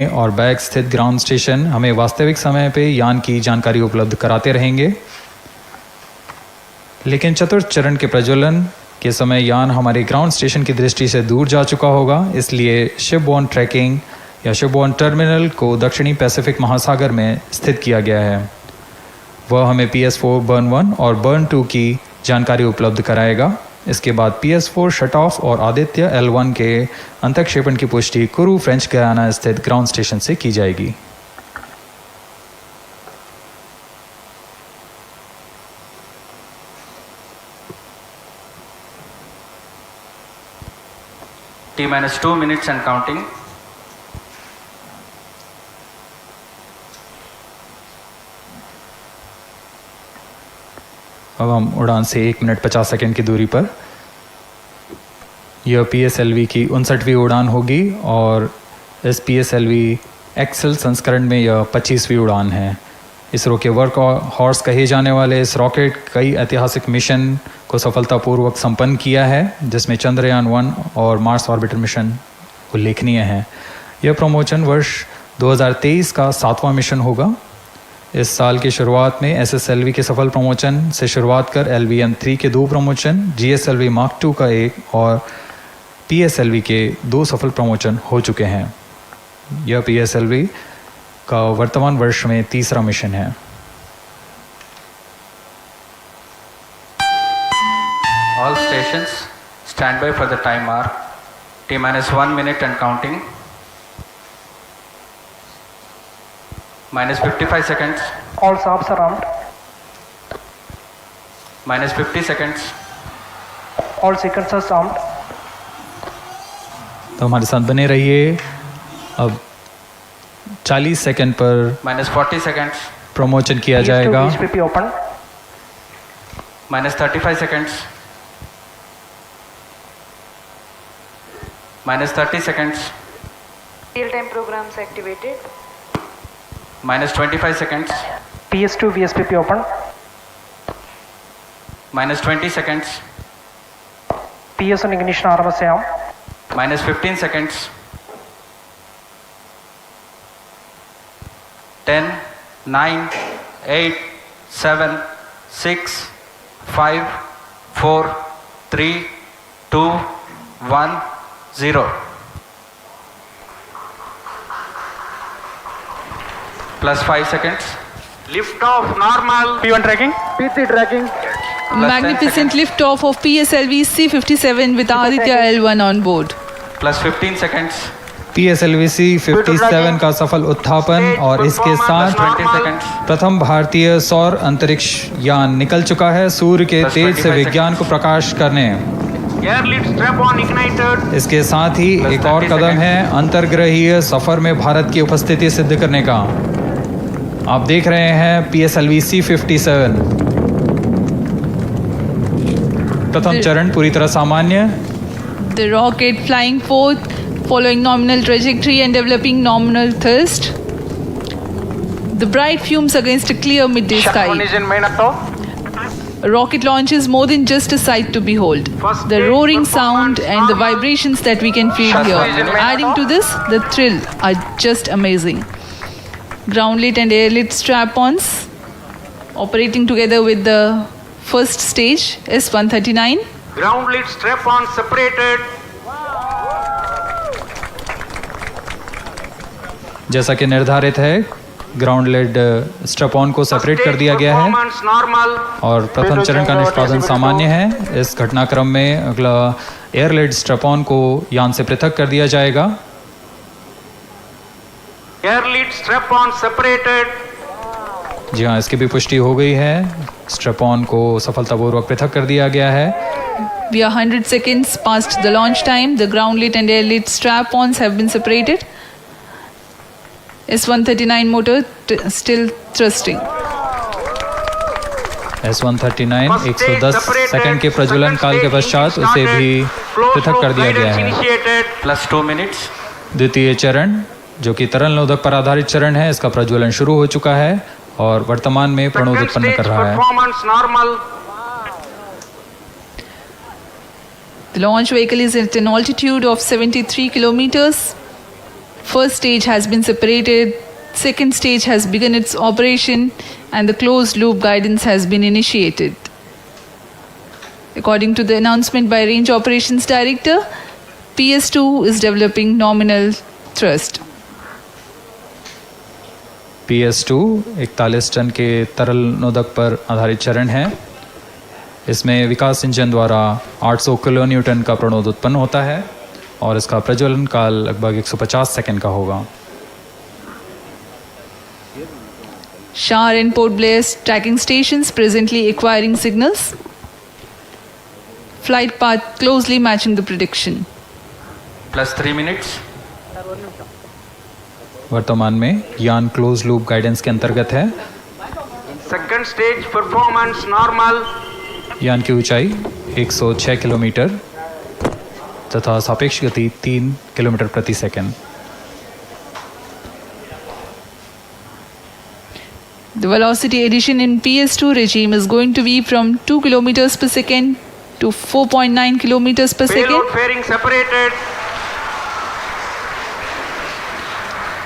और बैग स्थित ground station हमें वास्तविक समय पे यान की जानकारी उपलब्ध कराते रहेंगे। लेकिन चतुर्थ चरण के प्रज्वलन के समय यान हमारे ग्राउंड स्टेशन की दृष्टि से दूर जा चुका होगा, इसलिए शिपबोर्न ट्रैकिंग या शिपबोर्न टर्मिनल को दक्षिणी पैसिफिक महासागर में स्थित किया गया है। वह हमें PS4 बर्न 1 और बर्न 2 की जानकारी उपलब्ध कराएगा। इसके बाद PS4 शट ऑफ और आदित्य L1 के अंतक्षेपण की पुष्टि कुरु फ्रेंच गयाना स्थित ग्राउंड स्टेशन से की जाएगी। T-2 minutes and counting. अब हम उड़ान से 1 मिनट 50 सेकंड की दूरी पर। यह PSLV की 59वीं उड़ान होगी और इस PSLV एक्सेल संस्करण में यह 25वीं उड़ान है। इसरो के वर्क हॉर्स कहे जाने वाले इस रॉकेट कई ऐतिहासिक मिशन को सफलतापूर्वक संपन्न किया है, जिसमें चंद्रयान 1 और मार्स ऑर्बिटर मिशन उल्लेखनीय हैं। यह प्रमोशन वर्ष 2023 का 7वां मिशन होगा। इस साल की शुरुआत में SSLV के सफल प्रमोशन से शुरुआत कर LVM-3 के 2 प्रमोशन, GSLV Mark II का 1 और PSLV के 2 सफल प्रमोशन हो चुके हैं। यह PSLV का वर्तमान वर्ष में 3रा मिशन है। All stations stand by for the time mark. T-1 minute and counting. -55 seconds. All stops around. -50 seconds. All sequences armed. तो हमारे साथ बने रहिए। अब 40 सेकंड पर -40 seconds. प्रमोशन किया जाएगा। VSPP open. -35 seconds. -30 seconds. Real-time programs activated. -25 seconds. PS2 VSPP open. -20 seconds. PS1 ignition RMS arm. -15 seconds. 10, 9, 8, 7, 6, 5, 4, 3, 2, 1, 0. +5 seconds. Lift off normal. P1 tracking. PC tracking. Magnificent liftoff of PSLV C-57 with Aditya L1 on board. +15 seconds. PSLV C-57 का सफल उत्थापन और इसके साथ 20 seconds. प्रथम भारतीय सौर अंतरिक्ष यान निकल चुका है सूर्य के Plus तेज से 25 विज्ञान को प्रकाश करने। Air lead strap on ignited. इसके साथ ही Plus एक और 30 कदम seconds. है अंतर्ग्रहीय सफर में भारत की उपस्थिति सिद्ध करने का। आप देख रहे हैं PSLV C-57। प्रथम चरण पूरी तरह सामान्य। The rocket flying forth, following nominal trajectory and developing nominal thrust. The bright fumes against a clear midday Shut sky. on engine main up. A rocket launch is more than just a sight to behold. First The stage roaring performance sound and the normal. vibrations that we can feel Shut here. engine main Adding up. to this, the thrill are just amazing. Ground lit and air lit strap-ons operating together with the first stage S-139. Ground lead strap on separated. जैसा कि निर्धारित है, ground lead strap on को separate कर दिया गया है Performance normal. और प्रथम चरण का निष्पादन सामान्य है। इस घटनाक्रम में अगला एयर लेड स्ट्रैप ऑन को यान से पृथक कर दिया जाएगा। Air lead strap on separated. जी हाँ, इसकी भी पुष्टि हो गई है। स्ट्रैप ऑन को सफलतापूर्वक पृथक कर दिया गया है। We are 100 seconds past the launch time. The ground lit and air lit strap-ons have been separated. S-139 motor still thrusting. S-139 110 second के प्रज्वलन काल के पश्चात उसे भी पृथक कर दिया गया है। +2 minutes. द्वितीय चरण जो कि तरल नोदक पर आधारित चरण है, इसका प्रज्वलन शुरू हो चुका है और वर्तमान में प्रणोद उत्पन्न कर रहा है। Performance normal. The launch vehicle is at an altitude of 73 kilometers. First stage has been separated, second stage has begun its operation, and the closed loop guidance has been initiated. According to the announcement by Range Operations Director, PS2 is developing nominal thrust. PS2 41 ton के तरल नोदक पर आधारित चरण है। इसमें विकास engine द्वारा 800 kilo Newton का प्रणोद उत्पन्न होता है और इसका प्रज्वलन काल लगभग 150 सेकंड का होगा। Shar and Port Blair tracking stations presently acquiring signals. Flight path closely matching the prediction. Plus 3 minutes. वर्तमान में यान क्लोज लूप गाइडेंस के अंतर्गत है। Second stage performance normal. यान की ऊंचाई 106 किलोमीटर तथा सापेक्ष गति 3 किलोमीटर प्रति second. The velocity addition in PS2 regime is going to be from 2 kilometers per second to 4.9 kilometers per second. Payload fairing separated.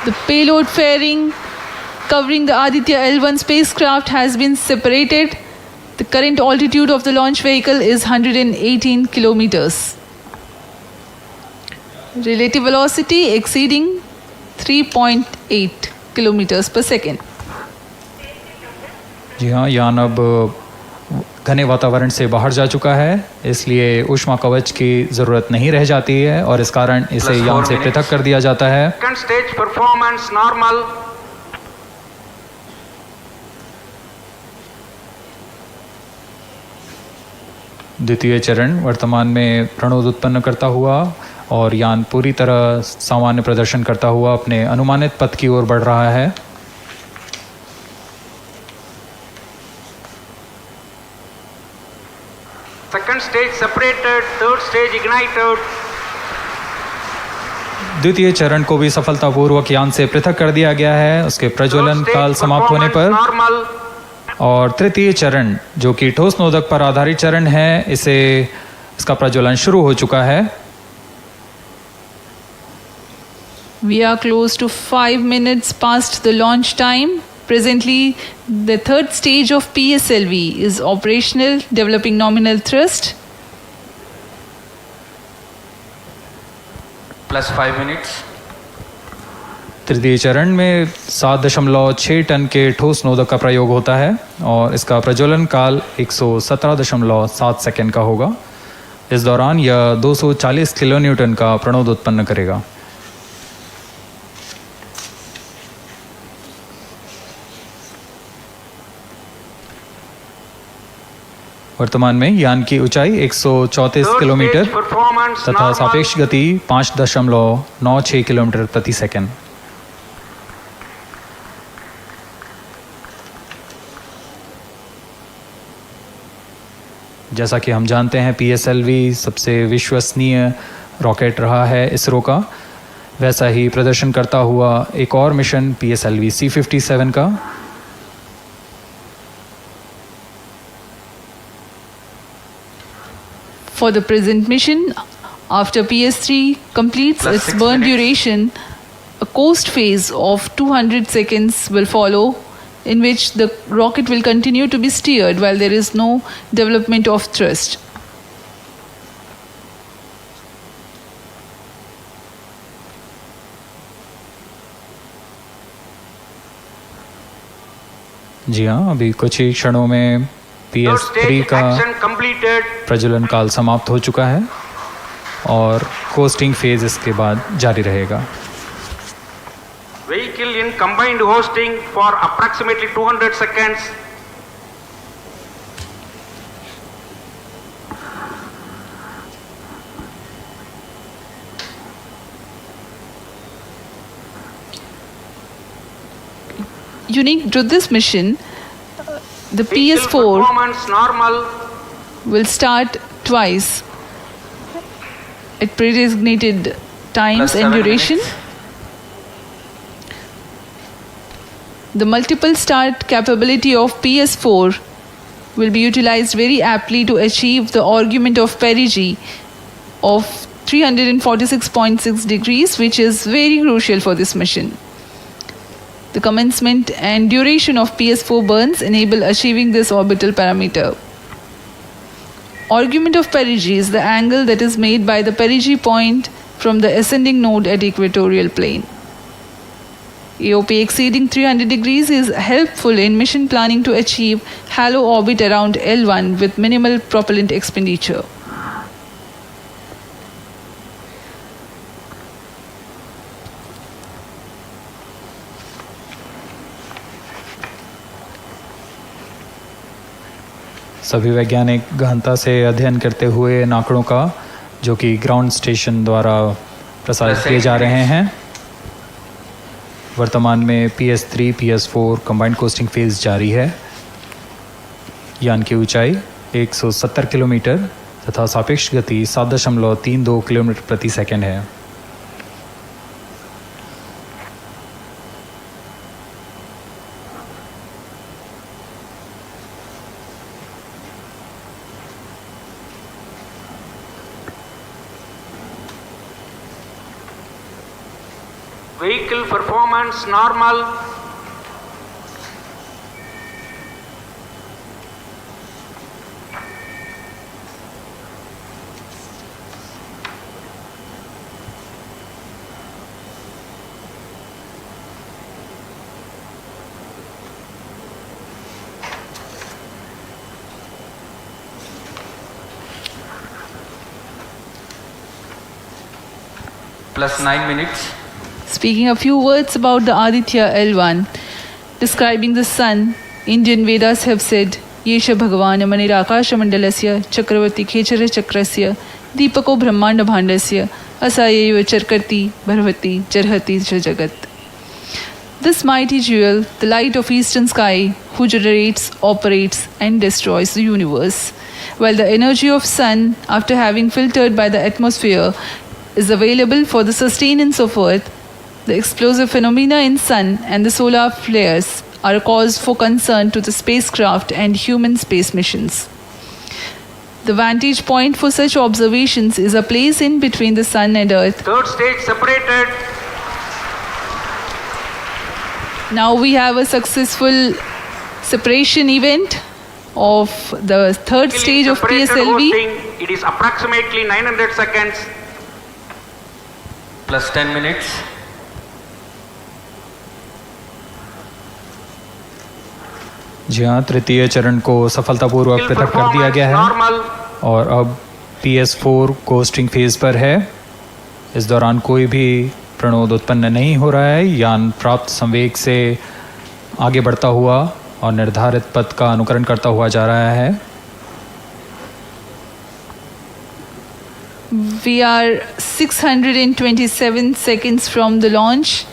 The payload fairing covering the Aditya L1 spacecraft has been separated. The current altitude of the launch vehicle is 118 kilometers. Relative velocity exceeding 3.8 kilometers per second. जी हाँ, यान अब घने वातावरण से बाहर जा चुका है, इसलिए ऊष्मा कवच की ज़रूरत नहीं रह जाती है और इस कारण इसे Plus यान 4 से minutes. पृथक कर दिया जाता है। Second stage performance normal. द्वितीय चरण वर्तमान में प्रणोद उत्पन्न करता हुआ और यान पूरी तरह सामान्य प्रदर्शन करता हुआ अपने अनुमानित पथ की ओर बढ़ रहा है। Second stage separated. Third stage ignited. द्वितीय चरण को भी सफलतापूर्वक यान से पृथक कर दिया गया है उसके प्रज्वलन Third काल stage समाप्त होने पर। performance normal. और तृतीय चरण जो कि ठोस नोदक पर आधारित चरण है, इसका प्रज्वलन शुरू हो चुका है। We are close to 5 minutes past the launch time. Presently, the third stage of PSLV is operational, developing nominal thrust. Plus 5 minutes. तृतीय चरण में 7.6 टन के ठोस नोदक का प्रयोग होता है और इसका प्रज्वलन काल 117.7 सेकंड का होगा। इस दौरान यह 240 किलो न्यूटन का प्रणोद उत्पन्न करेगा। वर्तमान में यान की ऊंचाई 134 Third किलोमीटर stage performance तथा normal. सापेक्ष गति 5.96 किलोमीटर प्रति सेकंड। जैसा कि हम जानते हैं PSLV सबसे विश्वसनीय रॉकेट रहा है इसरो का, वैसा ही प्रदर्शन करता हुआ एक और मिशन PSLV C57 का। For the present mission, after PS3 completes Plus its 6 burn minutes. duration, a coast phase of 200 seconds will follow, in which the rocket will continue to be steered while there is no development of thrust. जी हाँ, अभी कुछ ही क्षणों में Third PS3 stage का action completed. प्रज्वलन काल समाप्त हो चुका है और कोस्टिंग फेज इसके बाद जारी रहेगा। Vehicle in combined hosting for approximately 200 seconds. Unique to this mission, the Vehicle PS4 performance normal. will start twice at pre-designated times Plus and 7 duration. minutes. The multiple start capability of PS4 will be utilized very aptly to achieve the argument of perigee of 346.6 degrees, which is very crucial for this mission. The commencement and duration of PS4 burns enable achieving this orbital parameter. Argument of perigee is the angle that is made by the perigee point from the ascending node at equatorial plane. AOP exceeding 300 degrees is helpful in mission planning to achieve halo orbit around L1 with minimal propellant expenditure. सभी वैज्ञानिक गहनता से अध्ययन करते हुए इन आंकड़ों का जो कि ग्राउंड स्टेशन द्वारा प्रसारित किए जा रहे हैं। वर्तमान में PS3 PS4 combined costing phase जारी है। यान की ऊंचाई 170 किलोमीटर तथा सापेक्ष गति 7.32 किलोमीटर प्रति सेकंड है। Vehicle performance normal. Plus 9 minutes. Speaking a few words about the Aditya L1, describing the sun, Indian Vedas have said, Yesha Bhagavan Manirakash Mandalasya Chakravarti Khechara Chakrasya Deepako Brahmanda Bhandasya Asayeva Charkarti Bharvati Charhati Jagat. This mighty jewel, the light of eastern sky, who generates, operates and destroys the universe, while the energy of sun, after having filtered by the atmosphere, is available for the sustenance of earth. The explosive phenomena in sun and the solar flares are a cause for concern to the spacecraft and human space missions. The vantage point for such observations is a place in between the sun and earth. Third stage separated. Now we have a successful separation event of the third stage of Separated PSLV. hosting, it is approximately 900 seconds. Plus 10 minutes. जी हाँ, तृतीय चरण को सफलतापूर्वक Vehicle पृथक कर दिया performance गया है normal. और अब PS4 कोस्टिंग फेज पर है। इस दौरान कोई भी प्रणोद उत्पन्न नहीं हो रहा है। यान प्राप्त संवेग से आगे बढ़ता हुआ और निर्धारित पथ का अनुकरण करता हुआ जा रहा है। We are 627 seconds from the launch.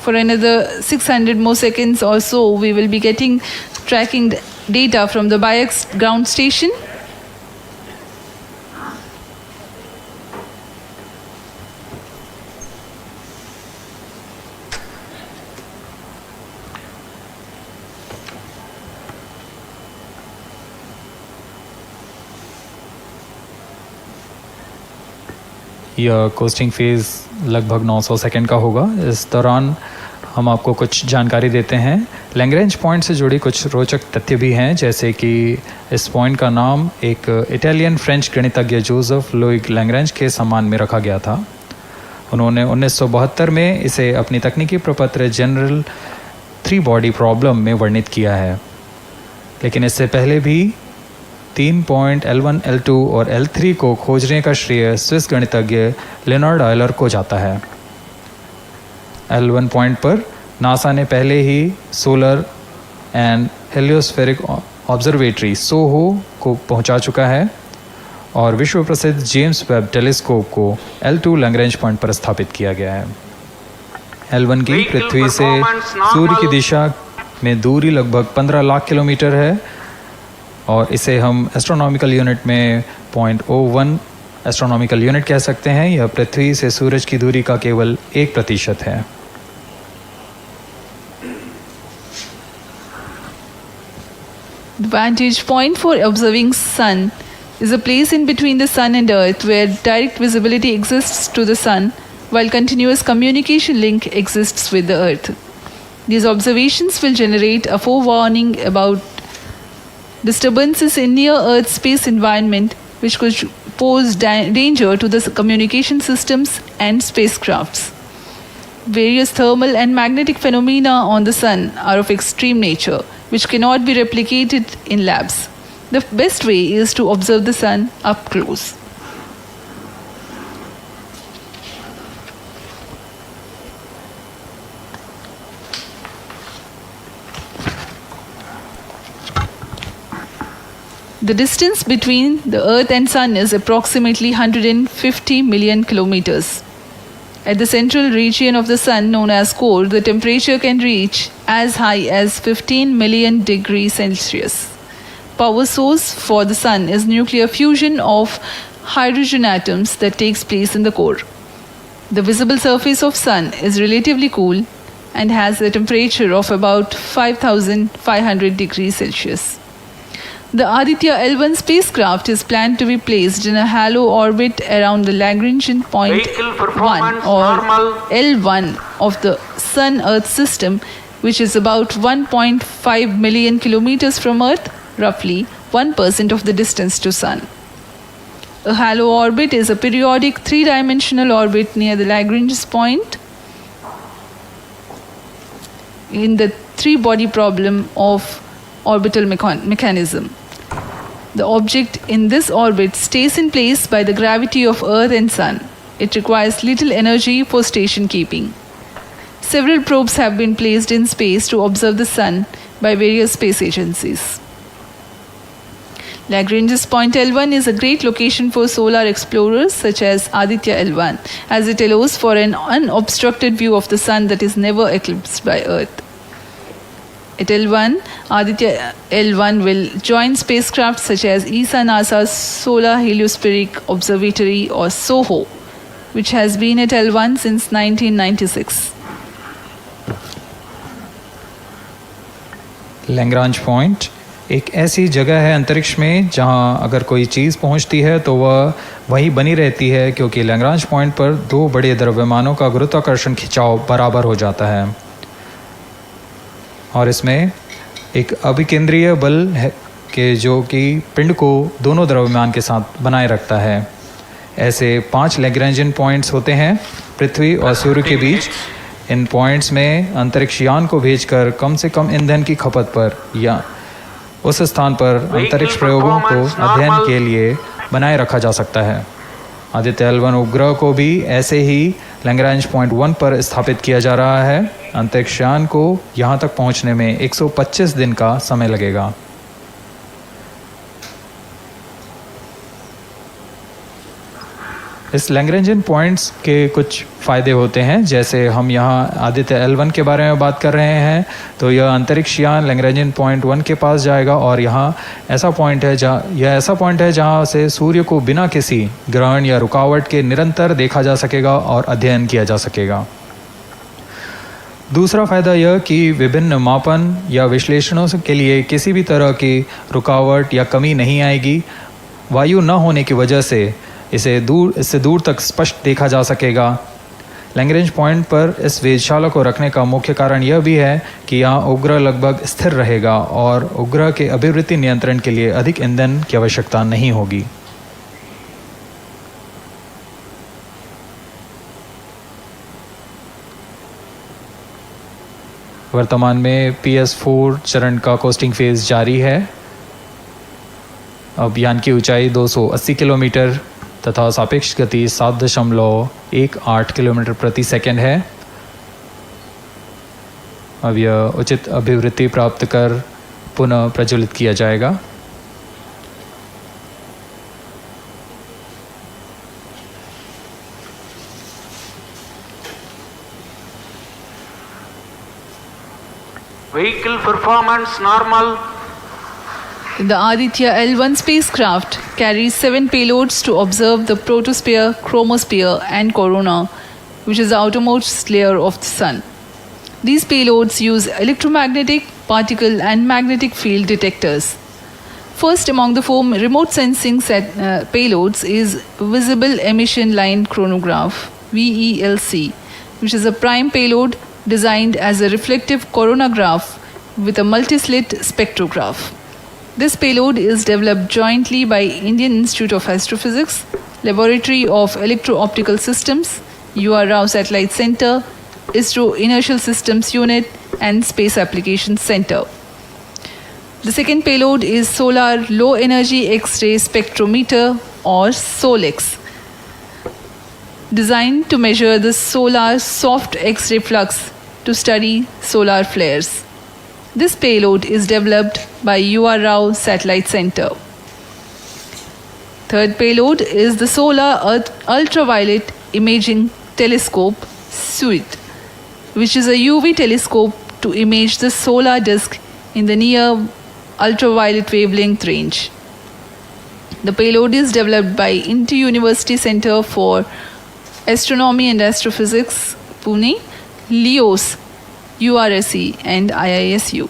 For another 600 more seconds or so, we will be getting tracking data from the BIAX ground station. यह कोस्टिंग फेज़ लगभग 900 सेकंड का होगा। इस दौरान हम आपको कुछ जानकारी देते हैं। लैग्रेंज पॉइंट से जुड़ी कुछ रोचक तथ्य भी हैं, जैसे कि इस पॉइंट का नाम एक इटालियन फ्रेंच गणितज्ञ जोसेफ लुइग लैग्रेंज के सम्मान में रखा गया था। उन्होंने 1972 में इसे अपनी तकनीकी प्रपत्र जनरल 3 बॉडी प्रॉब्लम में वर्णित किया है, लेकिन इससे पहले भी 3 पॉइंट L1, L2 और L3 को खोजने का श्रेय स्विस गणितज्ञ लियोनार्ड आयलर को जाता है। L1 पॉइंट पर नासा ने पहले ही सोलर एंड हेलियोस्फेरिक ऑब्जर्वेटरी सोहो को पहुंचा चुका है और विश्व प्रसिद्ध जेम्स वेब टेलीस्कोप को L2 लैग्रेंज पॉइंट पर स्थापित किया गया है। L1 की पृथ्वी से सूर्य की दिशा में दूरी लगभग 15 लाख किलोमीटर है और इसे हम एस्ट्रोनॉमिकल यूनिट में 0.01 एस्ट्रोनॉमिकल यूनिट कह सकते हैं। यह पृथ्वी से सूरज की दूरी का केवल 1% है। The vantage point for observing sun is a place in between the Sun and Earth where direct visibility exists to the Sun while continuous communication link exists with the Earth. These observations will generate a forewarning about disturbances in near-Earth space environment which could pose danger to the communication systems and spacecrafts. Various thermal and magnetic phenomena on the Sun are of extreme nature, which cannot be replicated in labs. The best way is to observe the Sun up close. The distance between the Earth and Sun is approximately 150 million kilometers. At the central region of the Sun, known as core, the temperature can reach as high as 15 million degrees Celsius. Power source for the Sun is nuclear fusion of hydrogen atoms that takes place in the core. The visible surface of Sun is relatively cool and has a temperature of about 5,500 degrees Celsius. The Aditya L1 spacecraft is planned to be placed in a halo orbit around the Lagrangian point Vehicle 1 performance or normal. L1 of the Sun-Earth system, which is about 1.5 million kilometers from Earth, roughly 1% of the distance to Sun. A halo orbit is a periodic three-dimensional orbit near the Lagrange point in the three-body problem of orbital mechanism. The object in this orbit stays in place by the gravity of Earth and Sun. It requires little energy for station keeping. Several probes have been placed in space to observe the Sun by various space agencies. Lagrange's point L1 is a great location for solar explorers such as Aditya L1, as it allows for an unobstructed view of the Sun that is never eclipsed by Earth. At L1, Aditya L1 will join spacecraft such as ESA NASA's Solar Heliospheric Observatory or SOHO, which has been at L1 since 1996. Lagrange point एक ऐसी जगह है अंतरिक्ष में जहां अगर कोई चीज़ पहुंचती है तो वह वहीं बनी रहती है, क्योंकि लैग्रांज पॉइंट पर दो बड़े द्रव्यमानों का गुरुत्वाकर्षण खिंचाव बराबर हो जाता है और इसमें एक अभिकेंद्रीय बल है कि जो कि पिंड को दोनों द्रव्यमान के साथ बनाए रखता है। ऐसे 5 लैग्रेंजियन पॉइंट्स होते हैं पृथ्वी और सूर्य के बीच। इन पॉइंट्स में अंतरिक्ष यान को भेजकर कम से कम ईंधन की खपत पर या उस स्थान पर अंतरिक्ष प्रयोगों को अध्ययन के लिए बनाए रखा जा सकता है। आदित्य L1 उपग्रह को भी ऐसे ही लैग्रांज पॉइंट 1 पर स्थापित किया जा रहा है। अंतरिक्ष यान को यहाँ तक पहुँचने में 125 दिन का समय लगेगा। इस लैग्रेंजियन पॉइंट्स के कुछ फ़ायदे होते हैं, जैसे हम यहाँ आदित्य L1 के बारे में बात कर रहे हैं तो यह अंतरिक्ष यान लैग्रेंजियन पॉइंट 1 के पास जाएगा और यह ऐसा पॉइंट है जहाँ से सूर्य को बिना किसी ग्रहण या रुकावट के निरंतर देखा जा सकेगा और अध्ययन किया जा सकेगा। दूसरा फ़ायदा यह कि विभिन्न मापन या विश्लेषणों के लिए किसी भी तरह की रुकावट या कमी नहीं आएगी। वायु न होने की वजह से इससे दूर तक स्पष्ट देखा जा सकेगा। लैग्रेंज पॉइंट पर इस वेधशाला को रखने का मुख्य कारण यह भी है कि यहाँ उपग्रह लगभग स्थिर रहेगा और उपग्रह के अभिवृत्ति नियंत्रण के लिए अधिक ईंधन की आवश्यकता नहीं होगी। वर्तमान में PS4 चरण का कोस्टिंग फेज जारी है। अब यान की ऊंचाई 280 किलोमीटर तथा सापेक्ष गति 7.18 किलोमीटर प्रति सेकंड है। अब यह उचित अभिवृत्ति प्राप्त कर पुनः प्रज्वलित किया जाएगा। Vehicle performance normal. The Aditya L1 spacecraft carries 7 payloads to observe the protosphere, chromosphere, and corona, which is the outermost layer of the Sun. These payloads use electromagnetic, particle, and magnetic field detectors. First among the 4 remote sensing payloads is Visible Emission Line Chronograph (VELC), which is a prime payload designed as a reflective coronagraph with a multi-slit spectrograph. This payload is developed jointly by Indian Institute of Astrophysics, Laboratory of Electro-Optical Systems, UR Rao Satellite Center, ISRO Inertial Systems Unit, and Space Applications Center. The second payload is Solar Low Energy X-ray Spectrometer, or SOLEX, designed to measure the solar soft X-ray flux to study solar flares. This payload is developed by UR Rao Satellite Center. Third payload is the Solar Ultraviolet Imaging Telescope SUIT, which is a UV telescope to image the solar disk in the near ultraviolet wavelength range. The payload is developed by Inter-University Center for Astronomy and Astrophysics, Pune, LEOS, URSE, and IISU.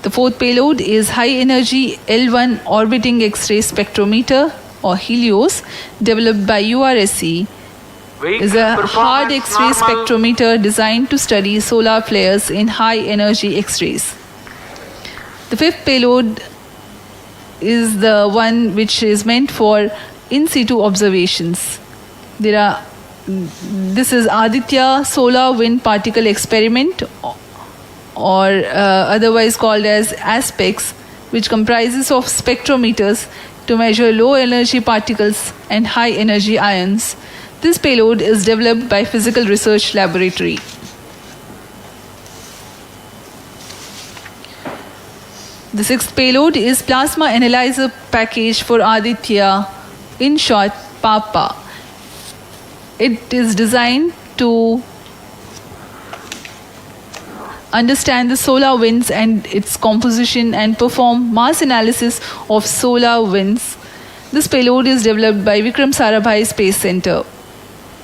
The fourth payload is High Energy L1 Orbiting X-ray Spectrometer, or HELIOS, developed by URSE. Is a hard X-ray spectrometer designed to study solar flares in high energy X-rays. The fifth payload is the one which is meant for in situ observations. This is Aditya Solar Wind Particle Experiment, or otherwise called as ASPEX, which comprises of spectrometers to measure low energy particles and high energy ions. This payload is developed by Physical Research Laboratory. The sixth payload is Plasma Analyzer Package for Aditya, in short PAPA. It is designed to understand the solar winds and its composition and perform mass analysis of solar winds. This payload is developed by Vikram Sarabhai Space Center.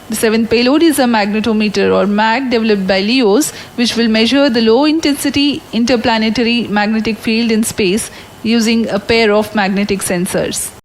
The seventh payload is a magnetometer, or MAG, developed by LEOS, which will measure the low intensity interplanetary magnetic field in space using a pair of magnetic sensors.